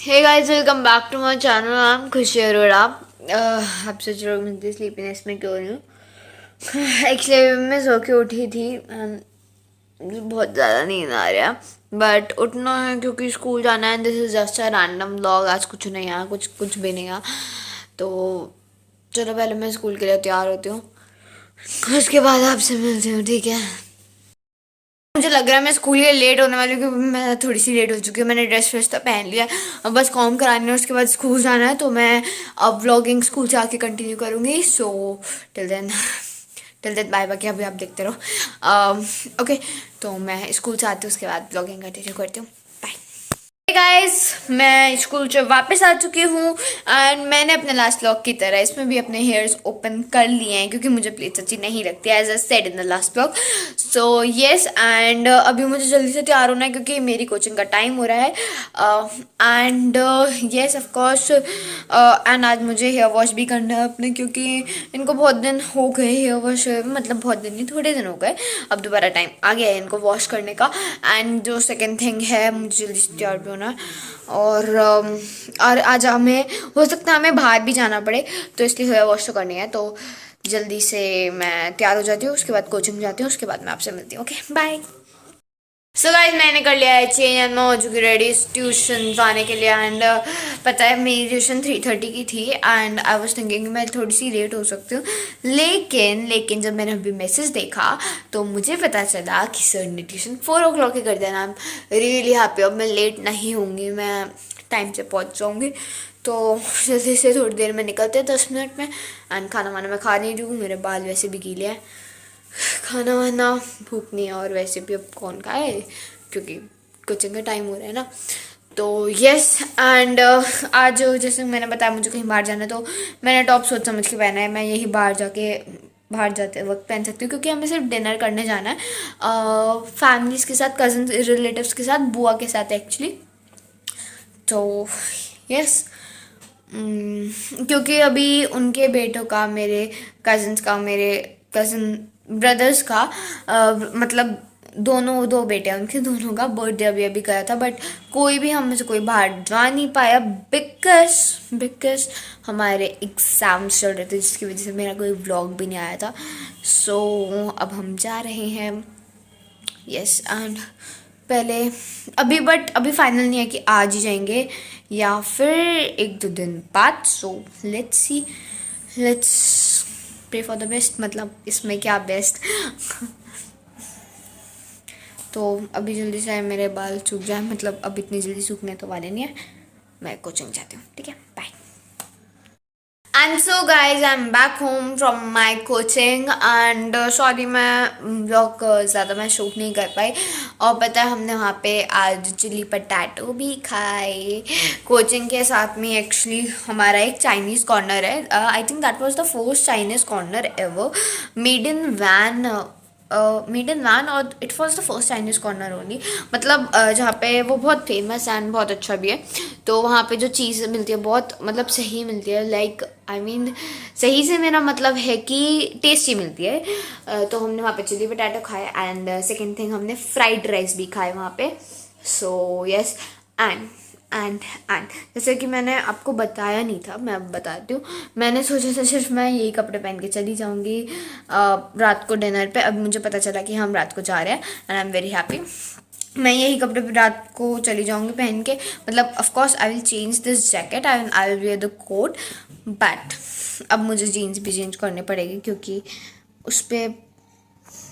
Hey guys, welcome back to my channel. I am Khushi Arora. आप सोच रहे हो मुझे स्लीपीनेस में क्यों नहीं हूँ। एक्चुअली मैं सो के उठी थी मुझे बहुत ज़्यादा नींद आ रहा है, बट उठना है क्योंकि स्कूल जाना है। This is just a random vlog. आज कुछ नहीं है, कुछ भी नहीं है। तो चलो पहले मैं स्कूल के लिए तैयार होती हूँ, उसके बाद आपसे मिलती हूँ, ठीक है। मुझे लग रहा है मैं स्कूल के लेट होने वाली हूँ क्योंकि मैं थोड़ी सी लेट हो चुकी हूँ। मैंने ड्रेस व्रेस तो पहन लिया, अब बस कॉम करानी है, उसके बाद स्कूल जाना है। तो मैं अब व्लॉगिंग स्कूल से आके कंटिन्यू करूँगी। So till then bye. बाकी अभी आप देखते रहो। ओके, तो मैं स्कूल से आती हूँ, उसके बाद व्लॉगिंग कंटिन्यू करती हूँ। बाय गाइस, मैं स्कूल से वापस आ चुकी हूँ एंड मैंने अपने लास्ट व्लॉग की तरह इसमें भी अपने हेयर्स ओपन कर लिए हैं क्योंकि मुझे प्लेट्स अच्छी नहीं लगती, as I said in the last vlog. So yes, and अभी मुझे जल्दी से तैयार होना है क्योंकि मेरी कोचिंग का टाइम हो रहा है। And yes of course, and आज मुझे हेयर वॉश भी करना है अपने, क्योंकि इनको बहुत दिन हो गए हेयर वॉश, मतलब बहुत दिन नहीं, थोड़े दिन हो गए। अब दोबारा टाइम आ गया है इनको वॉश करने का। एंड जो सेकेंड थिंग है, मुझे जल्दी से तैयार भी होना है। और आज हमें हो सकता है हमें बाहर भी जाना पड़े, तो इसलिए हेयर वॉश तो करनी है। तो जल्दी से मैं तैयार हो जाती हूँ, उसके बाद कोचिंग जाती हूँ, उसके बाद मैं आपसे मिलती हूँ। Okay bye. सो गाइस, मैंने कर लिया है चेंज एंड मैं हो चुकी रेडी ट्यूशन जाने के लिए। एंड पता है मेरी ट्यूशन 3:30 की थी एंड आई वाज थिंकिंग मैं थोड़ी सी लेट हो सकती हूँ, लेकिन जब मैंने अभी मैसेज देखा तो मुझे पता चला कि सर ने ट्यूशन 4 o'clock ही कर दिया। I am really happy. अब मैं लेट नहीं होंगी, मैं टाइम से पहुँच जाऊँगी। तो जल्दी से थोड़ी देर में निकलते हैं, 10 मिनट में। एंड खाना वाना मैं खा नहीं रही हूँ, मेरे बाल वैसे भी गीले हैं। खाना वाना भूख नहीं है, और वैसे भी अब कौन खाए क्योंकि कोचिंग का टाइम हो रहा है ना। तो यस, एंड आज जैसे मैंने बताया मुझे कहीं बाहर जाना है, तो मैंने टॉप सोच समझ के पहना है। मैं यही बाहर जाते वक्त पहन सकती हूँ क्योंकि हमें सिर्फ डिनर करने जाना है, फैमिलीज़ के साथ, कजन रिलेटिव्स के साथ, बुआ के साथ एक्चुअली। तो यस, क्योंकि अभी उनके बेटों का, मेरे कजन्स का, मेरे कज़न ब्रदर्स का, मतलब दोनों दो बेटे हैं उनके, दोनों का बर्थडे अभी अभी गया था। बट कोई भी हम में से कोई बाहर जा नहीं पाया बिकॉज हमारे एग्ज़ाम्स चल रहे थे, जिसकी वजह से मेरा कोई व्लॉग भी नहीं आया था। सो अब हम जा रहे हैं। यस, एंड पहले अभी फाइनल नहीं है कि आज ही जाएंगे या फिर 1-2 दिन बाद। So let's pray for the best. मतलब इसमें क्या बेस्ट। तो अभी जल्दी से मेरे बाल सूख जाए, मतलब अब इतनी जल्दी सूखने तो वाले नहीं है। मैं कोचिंग जाती हूँ, ठीक है, bye. And so guys, I am back home from my coaching and sorry मैं ब्लॉग ज़्यादा मैं शूट नहीं कर पाई। और पता है हमने वहाँ पे आज चिली पटैटो भी खाए कोचिंग के साथ में। एक्चुअली हमारा एक चाइनीज़ कॉर्नर है, I think that was the first Chinese corner ever made in van, और it was the first Chinese corner only. मतलब जहाँ पे वो बहुत फेमस एंड बहुत अच्छा भी है। तो वहाँ पे जो चीज़ मिलती है बहुत मतलब सही मिलती है, लाइक आई मीन सही से मेरा मतलब है कि टेस्टी मिलती है। तो हमने वहाँ पे चिली पटाटो खाए एंड सेकेंड थिंग हमने फ्राइड राइस भी खाए वहाँ पे। सो यस, एंड एंड एंड जैसे कि मैंने आपको बताया नहीं था, मैं अब बताती हूँ। मैंने सोचा था सिर्फ मैं यही कपड़े पहन के चली जाऊँगी रात को डिनर पे। अब मुझे पता चला कि हम रात को जा रहे हैं and I am very happy. मैं यही कपड़े रात को चली जाऊँगी पहन के। मतलब of course I will change this jacket and I will wear the coat, but अब मुझे जीन्स भी चेंज करने पड़ेगी क्योंकि उस पर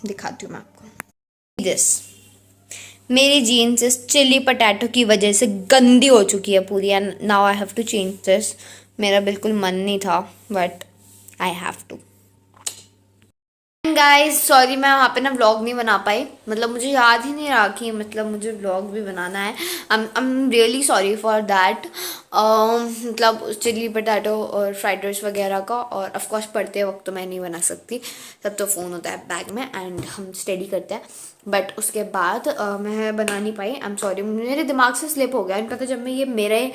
दिखाती हूँ मैं आपको। दिस मेरी जीन्स इस चिली पटैटो की वजह से गंदी हो चुकी है पूरी, and now I have to change this. मेरा बिल्कुल मन नहीं था but I have to. Guys sorry, मैं वहाँ पे ना व्लॉग नहीं बना पाई, मतलब मुझे याद ही नहीं रहा कि मतलब मुझे व्लॉग भी बनाना है। I am really sorry for that. मतलब चिली पटाटो और फ्राइड राइस वगैरह का, और ऑफ कोर्स पढ़ते वक्त तो मैं नहीं बना सकती, तब तो फ़ोन होता है बैग में एंड हम स्टडी करते हैं। बट उसके बाद मैं बना नहीं पाई, आई एम सॉरी, मेरे दिमाग से स्लिप हो गया। इनका तो जब मैं ये मेरे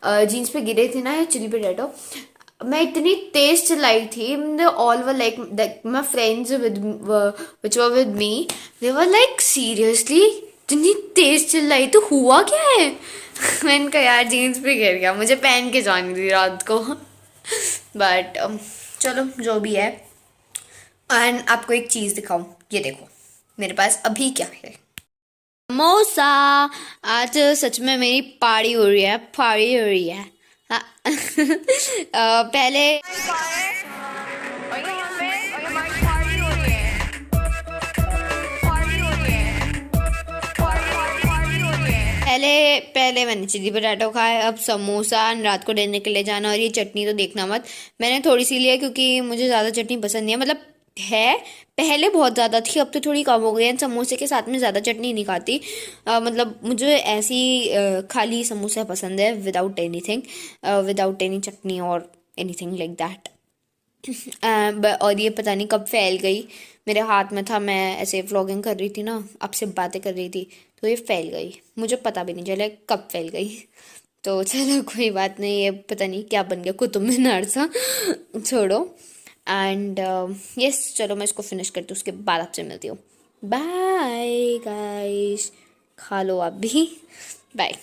जीन्स पे गिरे थे ना ये चिली पटाटो, मैं इतनी तेज चिल्लाई थी। All were like my friends which were with me, they were like seriously इतनी तेज चिल्लाई तो हुआ क्या है? मैंने कहा यार जीन्स पे गिर गया, मुझे पहन के जानी थी रात को। बट चलो जो भी है। एंड आपको एक चीज़ दिखाऊं, ये देखो मेरे पास अभी क्या है। समोसा। आज सच में मेरी पार्टी हो रही है, पार्टी हो रही है। हाँ। पहले पहले पहले मैंने चिली पटाटो खाए, अब समोसा, रात को डिनर के लिए जाना। और ये चटनी तो देखना मत, मैंने थोड़ी सी ली है क्योंकि मुझे ज़्यादा चटनी पसंद नहीं है। मतलब है, पहले बहुत ज़्यादा थी, अब तो थोड़ी कम हो गई है। समोसे के साथ में ज़्यादा चटनी नहीं खाती। मतलब मुझे ऐसी खाली समोसा पसंद है, विदाउट एनीथिंग, विदाउट एनी चटनी और एनीथिंग लाइक दैट। और ये पता नहीं कब फैल गई, मेरे हाथ में था, मैं ऐसे व्लॉगिंग कर रही थी ना, आपसे बातें कर रही थी, तो ये फैल गई, मुझे पता भी नहीं चला कब फैल गई। तो चलो कोई बात नहीं, ये पता नहीं क्या बन गया, कुतुब मीनार सा। छोड़ो। एंड यस, चलो मैं इसको फिनिश करती हूँ, उसके बाद आपसे मिलती हूँ। बाय गाइस, खा लो आप भी, बाय।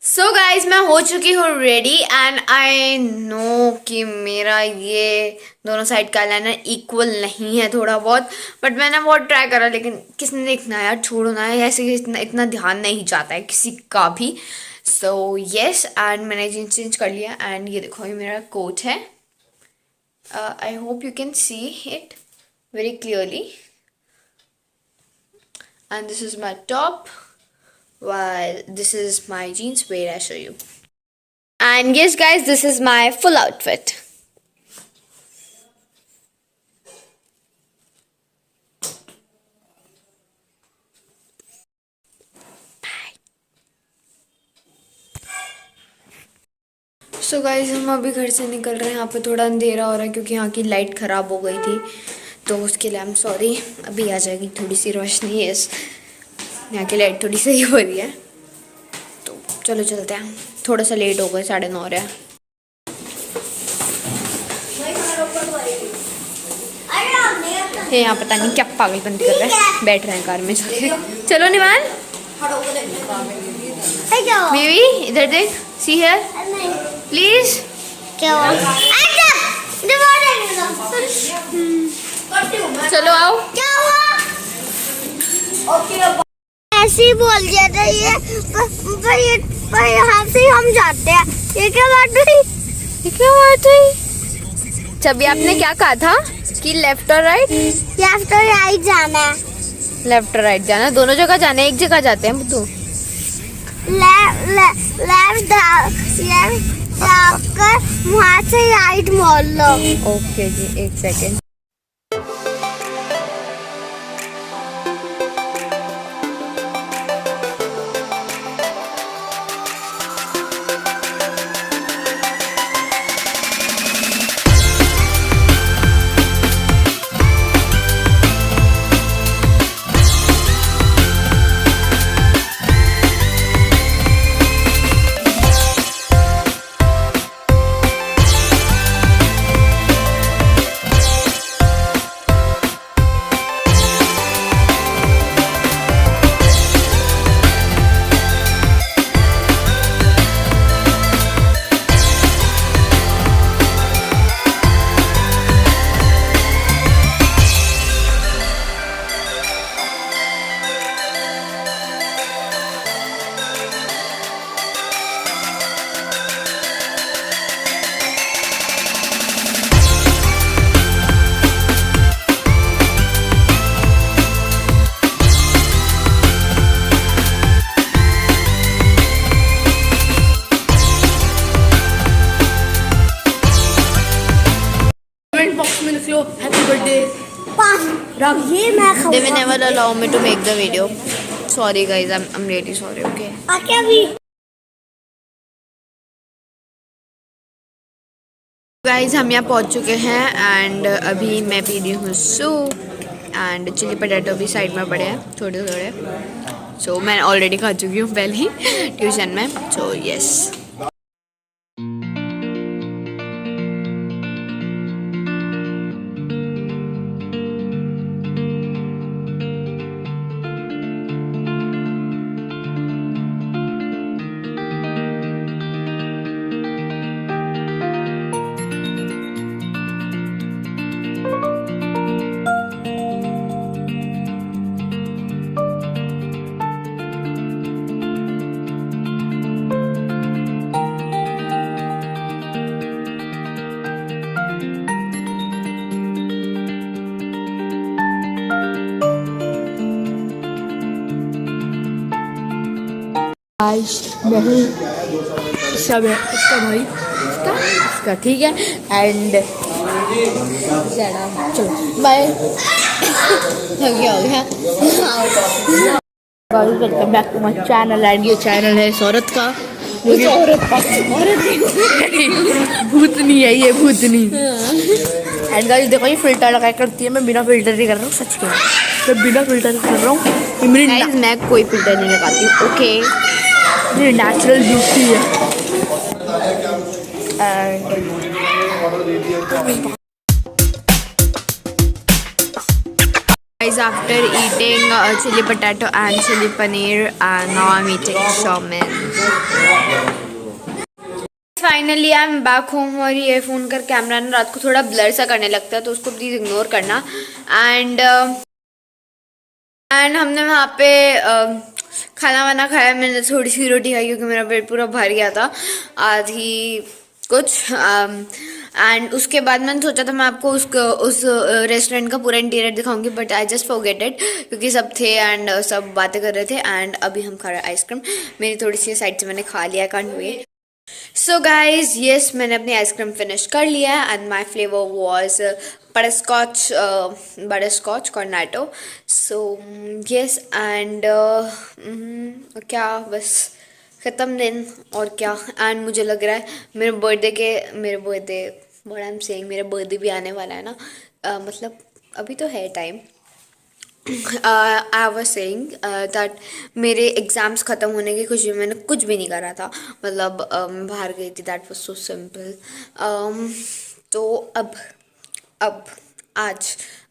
सो गाइज मैं हो चुकी हूँ रेडी एंड आई नो कि मेरा ये दोनों साइड का लाइनर इक्वल नहीं है थोड़ा बहुत, बट मैंने बहुत ट्राई करा, लेकिन किसने देखना यार, छोड़ो ना, ऐसे इतना इतना ध्यान नहीं जाता है किसी का भी। सो यस, एंड मैंने जीन्स चेंज कर लिया एंड ये देखो, ये मेरा कोट है। I hope you can see it very clearly and this is my top, while this is my jeans. Wait, I show you. And yes guys, this is my full outfit. So guys, हम अभी घर से निकल रहे हैं। यहाँ पे थोड़ा अंधेरा हो रहा है क्योंकि यहाँ की लाइट ख़राब हो गई थी, तो उसके लिए आई एम सॉरी। अभी आ जाएगी थोड़ी सी रोशनी, यस, यहाँ की लाइट थोड़ी सही हो रही है। तो चलो चलते हैं, थोड़ा सा लेट हो गए, 9:30 हो रहा है। यहाँ पता नहीं क्या पागलपंती कर रहे हैं, बैठ रहे हैं कार में जाके। चलो निवान, बेबी इधर देख, सी हियर प्लीज। क्या चलो आओ। क्या हुआ? ऐसे ही बोल दिया था ये, पर यहाँ से हम जाते हैं। ये क्या बात हुई? ये क्या बात हुई? छवि आपने क्या कहा था कि लेफ्ट और राइट? लेफ्ट और राइट जाना है। लेफ्ट और राइट जाना, दोनों जगह जाना है, एक जगह जाते हैं बुद्धू। लेफ्ट जाकर वहाँ से राइट मोड़ लो। ओके जी, एक second. Happy birthday. They will never allow me to make the video. Sorry guys, I'm really sorry. Okay. Guys हम यहाँ पहुँच चुके हैं एंड अभी मैं पी रही हूँ सूप एंड चिली पटेटो भी साइड में पड़े हैं थोड़े थोड़े। सो मैं ऑलरेडी खा चुकी हूँ पहले ही ट्यूशन में। सो यस, आज नहीं सब है इसका भाई इसका ठीक है एंड चलो बाय क्या हो गया? Welcome back to my channel and ये चैनल है सौरत का भूतनी है ये भूतनी एंड गाइस देखो ये फिल्टर लगा करती है मैं बिना फिल्टर नहीं कर रहा हूँ सच कह मैं बिना फिल्टर कर रहा हूँ ये मेरी Guys, मैं कोई फिल्टर नहीं लगाती हूँ, ओके? मेरी नेचुरल ब्यूटी है and Guys, after eating chili potato and chili paneer, and now I'm eating shaman. Finally I am back home और ये फ़ोन का कैमरा ना रात को थोड़ा ब्लर सा करने लगता है, तो उसको प्लीज़ इग्नोर करना. एंड हमने वहाँ पे खाना वाना खाया. मैंने थोड़ी सी रोटी खाई क्योंकि मेरा पेट पूरा भर गया था, आधी कुछ. एंड उसके बाद मैंने सोचा था मैं आपको उस रेस्टोरेंट का पूरा इंटीरियर दिखाऊंगी, but I just forget it क्योंकि सब थे एंड सब बातें कर रहे थे. एंड अभी हम खा रहे हैं आइसक्रीम. मेरी थोड़ी सी साइड से मैंने खा लिया, I can't wait. So guys yes, मैंने अपनी आइसक्रीम फिनिश कर लिया है and my flavour was butterscotch Cornetto. So yes and क्या बस ख़त्म दिन और क्या. एंड मुझे लग रहा है मेरे birthday what I am saying, मेरा बर्थडे भी आने वाला है ना. मतलब अभी तो है time. I was saying that मेरे एग्ज़ाम्स ख़त्म होने की खुशी में मैंने कुछ भी नहीं करा था. मतलब मैं बाहर गई थी, दैट वॉज सो सिंपल. तो अब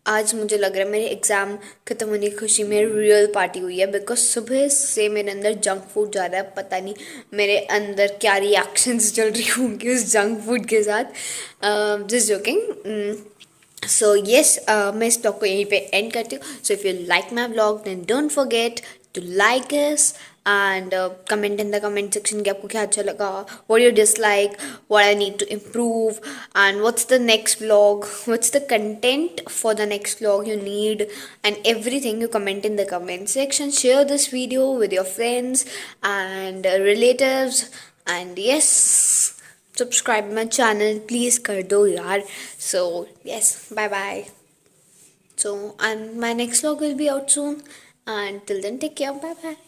आज मुझे लग रहा है मेरे एग्ज़ाम ख़त्म होने की खुशी में रियल पार्टी हुई है, बिकॉज सुबह से मेरे अंदर जंक फूड जा रहा है. पता नहीं मेरे अंदर क्या रिएक्शंस चल रही होंगी उस जंक फूड के साथ. Just joking. सो येस, मैं इस ब्लॉग को यहीं पे एंड करती हूँ. So if you like my blog then don't forget to like us and comment in the comment section कि आपको क्या अच्छा लगा, what you dislike, what I need to improve, and what's the next blog, what's the content for the next blog you need, and everything you comment in the comment section. Share this video with your friends and relatives, and yes, subscribe my channel please kar do yaar. So yes, bye bye. So and my next vlog will be out soon, and till then take care, bye bye.